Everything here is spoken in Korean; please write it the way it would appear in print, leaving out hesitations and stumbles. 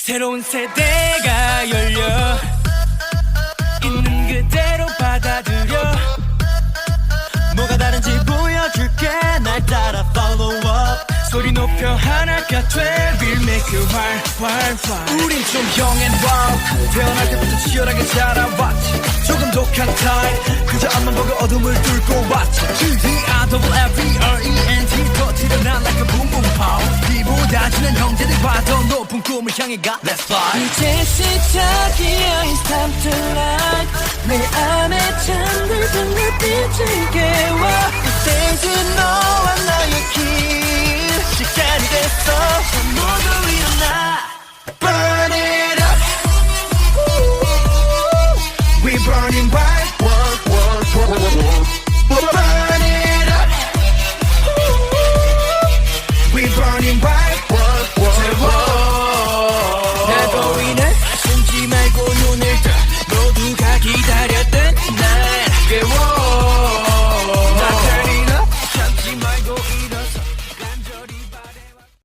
새로운 세대가 열려 있는 그대로 받아들여 뭐가 다른지 보여줄게 날 따라 follow up 소리 높여 하나가 돼 We'll make you wild 우린 좀 young and wild 태어날 때부터 치열하게 자라왔지 조금 독한 타입 그저 앞만 보고 어둠을 뚫고 왔지 G-D-I-double-F-E-R-E-N-T 터지려 난 like a boom boom pow 비보다 지난 형제들과 더 높은 꿈을 향해 가 Let's fly 이제 시작이야 It's time to light 내 안에 잠들던 눈빛을 깨워 이제는 너와 나의 길 시간이 됐어 모두